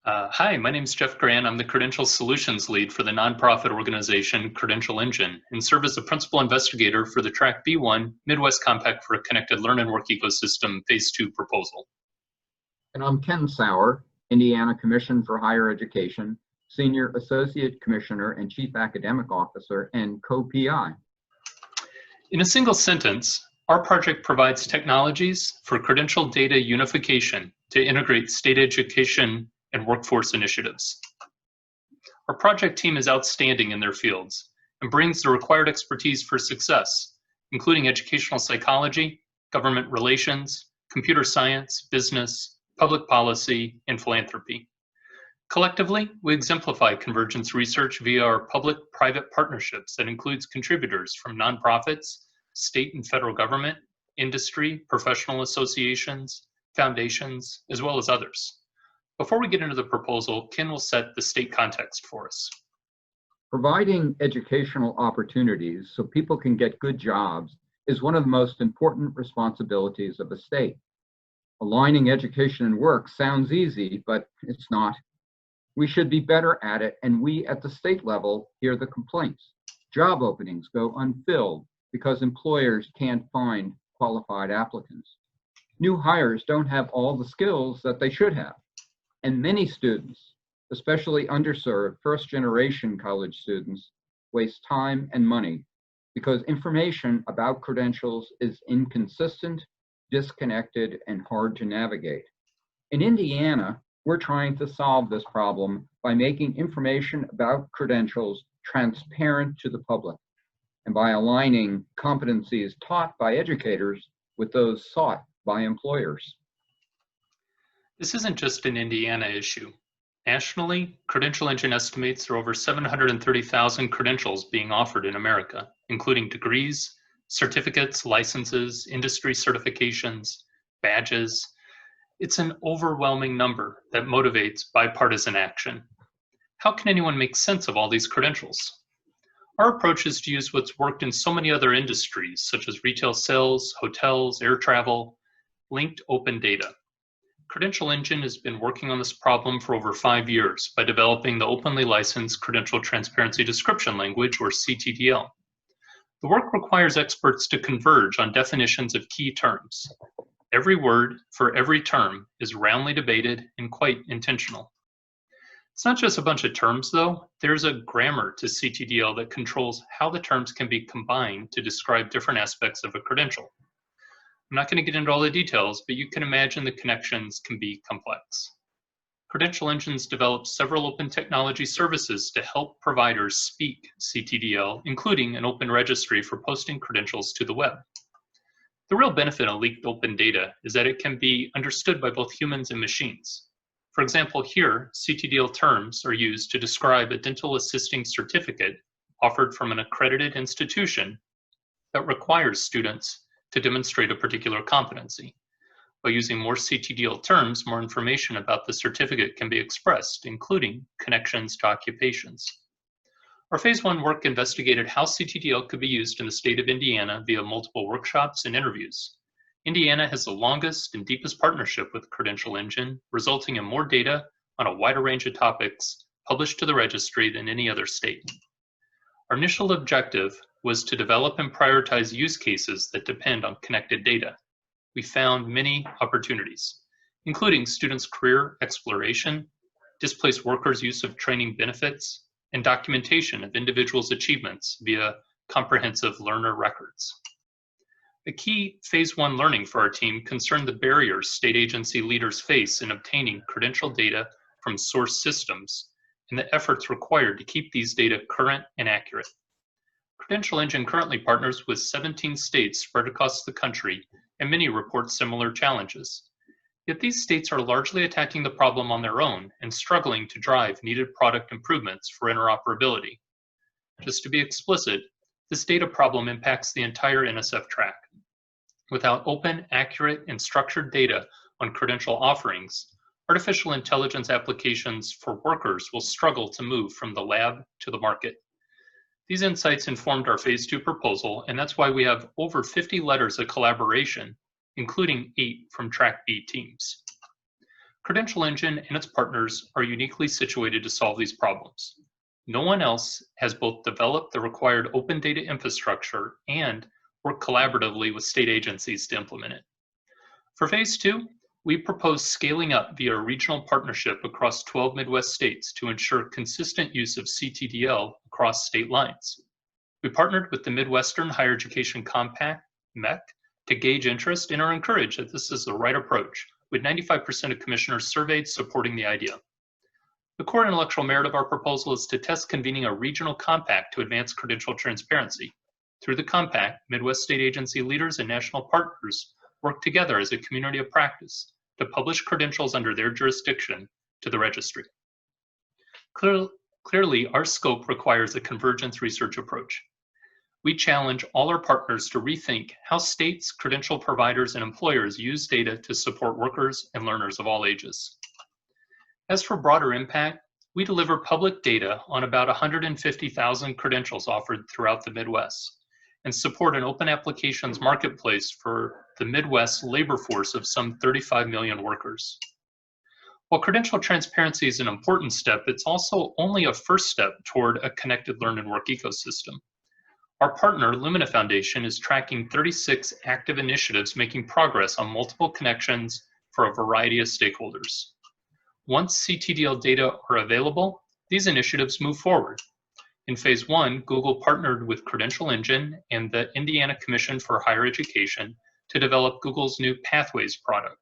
Hi, my name is Jeff Grant. I'm the Credential Solutions Lead for the nonprofit organization Credential Engine and serve as the principal investigator for the Track B1 Midwest Compact for a Connected Learn and Work Ecosystem Phase 2 proposal. And I'm Ken Sauer, Indiana Commission for Higher Education, Senior Associate Commissioner and Chief Academic Officer and co-PI. In a single sentence, our project provides technologies for credential data unification to integrate state education and workforce initiatives. Our project team is outstanding in their fields and brings the required expertise for success, including educational psychology, government relations, computer science, business, public policy, and philanthropy. Collectively, we exemplify convergence research via our public-private partnerships that includes contributors from nonprofits, state and federal government, industry, professional associations, foundations, as well as others. Before we get into the proposal, Ken will set the state context for us. Providing educational opportunities so people can get good jobs is one of the most important responsibilities of a state. Aligning education and work sounds easy, but it's not. We should be better at it, and we at the state level hear the complaints. Job openings go unfilled because employers can't find qualified applicants. New hires don't have all the skills that they should have. And many students, especially underserved first-generation college students, waste time and money because information about credentials is inconsistent, disconnected, and hard to navigate. In Indiana, we're trying to solve this problem by making information about credentials transparent to the public and by aligning competencies taught by educators with those sought by employers. This isn't just an Indiana issue. Nationally, Credential Engine estimates there are over 730,000 credentials being offered in America, including degrees, certificates, licenses, industry certifications, badges. It's an overwhelming number that motivates bipartisan action. How can anyone make sense of all these credentials? Our approach is to use what's worked in so many other industries, such as retail sales, hotels, air travel, linked open data. Credential Engine has been working on this problem for over 5 years by developing the openly licensed Credential Transparency Description Language, or CTDL. The work requires experts to converge on definitions of key terms. Every word for every term is roundly debated and quite intentional. It's not just a bunch of terms, though. There's a grammar to CTDL that controls how the terms can be combined to describe different aspects of a credential. I'm not going to get into all the details, but you can imagine the connections can be complex. Credential Engines developed several open technology services to help providers speak CTDL, including an open registry for posting credentials to the web. The real benefit of leaked open data is that it can be understood by both humans and machines. For example, here, CTDL terms are used to describe a dental assisting certificate offered from an accredited institution that requires students to demonstrate a particular competency. By using more CTDL terms, more information about the certificate can be expressed, including connections to occupations. Our Phase 1 work investigated how CTDL could be used in the state of Indiana via multiple workshops and interviews. Indiana has the longest and deepest partnership with Credential Engine, resulting in more data on a wider range of topics published to the registry than any other state. Our initial objective was to develop and prioritize use cases that depend on connected data. We found many opportunities, including students' career exploration, displaced workers' use of training benefits, and documentation of individuals' achievements via comprehensive learner records. A key Phase 1 learning for our team concerned the barriers state agency leaders face in obtaining credential data from source systems and the efforts required to keep these data current and accurate. Credential Engine currently partners with 17 states spread across the country, and many report similar challenges. Yet these states are largely attacking the problem on their own and struggling to drive needed product improvements for interoperability. Just to be explicit, this data problem impacts the entire NSF track. Without open, accurate, and structured data on credential offerings, artificial intelligence applications for workers will struggle to move from the lab to the market. These insights informed our Phase 2 proposal, and that's why we have over 50 letters of collaboration, including 8 from Track B teams. Credential Engine and its partners are uniquely situated to solve these problems. No one else has both developed the required open data infrastructure and worked collaboratively with state agencies to implement it. For phase 2, we propose scaling up via a regional partnership across 12 Midwest states to ensure consistent use of CTDL across state lines. We partnered with the Midwestern Higher Education Compact, MEC, to gauge interest and are encouraged that this is the right approach, with 95% of commissioners surveyed supporting the idea. The core intellectual merit of our proposal is to test convening a regional compact to advance credential transparency. Through the compact, Midwest state agency leaders and national partners work together as a community of practice to publish credentials under their jurisdiction to the registry. Clearly, our scope requires a convergence research approach. We challenge all our partners to rethink how states, credential providers, and employers use data to support workers and learners of all ages. As for broader impact, we deliver public data on about 150,000 credentials offered throughout the Midwest and support an open applications marketplace for the Midwest labor force of some 35 million workers. While credential transparency is an important step, it's also only a first step toward a connected learn and work ecosystem. Our partner, Lumina Foundation, is tracking 36 active initiatives making progress on multiple connections for a variety of stakeholders. Once CTDL data are available, these initiatives move forward. In phase 1, Google partnered with Credential Engine and the Indiana Commission for Higher Education to develop Google's new Pathways product.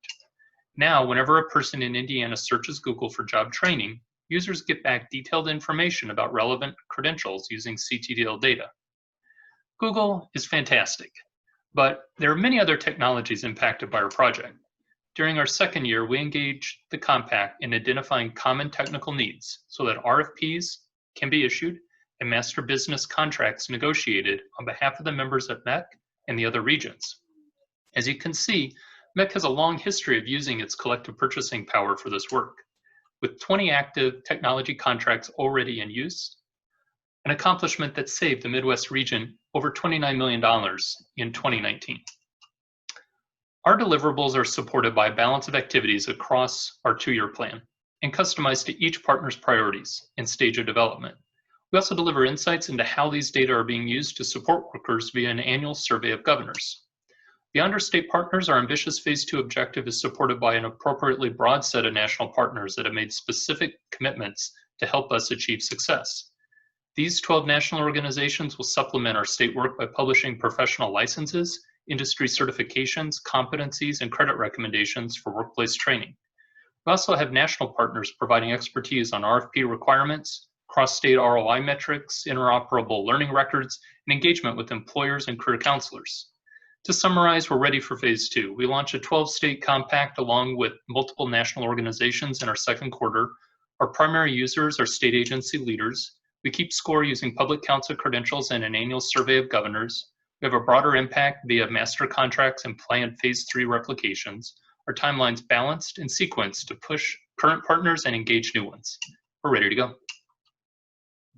Now, whenever a person in Indiana searches Google for job training, users get back detailed information about relevant credentials using CTDL data. Google is fantastic, but there are many other technologies impacted by our project. During our second year, we engaged the compact in identifying common technical needs so that RFPs can be issued and master business contracts negotiated on behalf of the members at MEC and the other regions. As you can see, MEC has a long history of using its collective purchasing power for this work, with 20 active technology contracts already in use, an accomplishment that saved the Midwest region over $29 million in 2019. Our deliverables are supported by a balance of activities across our 2-year plan and customized to each partner's priorities and stage of development. We also deliver insights into how these data are being used to support workers via an annual survey of governors. Beyond our state partners, our ambitious phase 2 objective is supported by an appropriately broad set of national partners that have made specific commitments to help us achieve success. These 12 national organizations will supplement our state work by publishing professional licenses, industry certifications, competencies, and credit recommendations for workplace training. We also have national partners providing expertise on RFP requirements, cross-state ROI metrics, interoperable learning records, and engagement with employers and career counselors. To summarize, we're ready for phase 2. We launched a 12-state compact along with multiple national organizations in our second quarter. Our primary users are state agency leaders. We keep score using public council credentials and an annual survey of governors. We have a broader impact via master contracts and planned phase 3 replications. Our timeline's balanced and sequenced to push current partners and engage new ones. We're ready to go.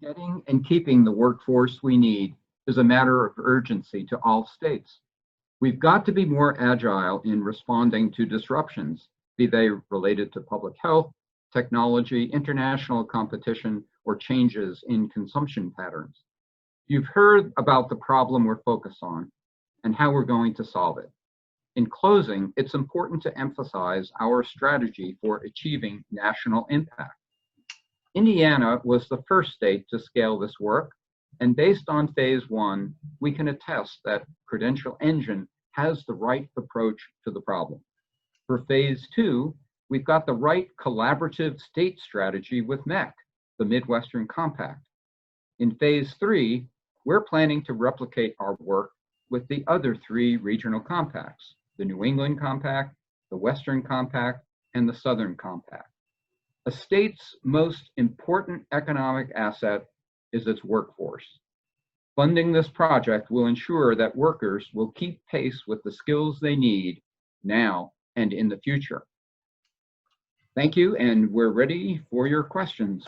Getting and keeping the workforce we need is a matter of urgency to all states. We've got to be more agile in responding to disruptions, be they related to public health, technology, international competition, or changes in consumption patterns. You've heard about the problem we're focused on and how we're going to solve it. In closing, it's important to emphasize our strategy for achieving national impact. Indiana was the first state to scale this work, and based on phase 1, we can attest that Credential Engine has the right approach to the problem. For phase 2, we've got the right collaborative state strategy with MEC, the Midwestern Compact. In phase 3, we're planning to replicate our work with the other 3 regional compacts, the New England Compact, the Western Compact, and the Southern Compact. A state's most important economic asset is its workforce. Funding this project will ensure that workers will keep pace with the skills they need now and in the future. Thank you, and we're ready for your questions.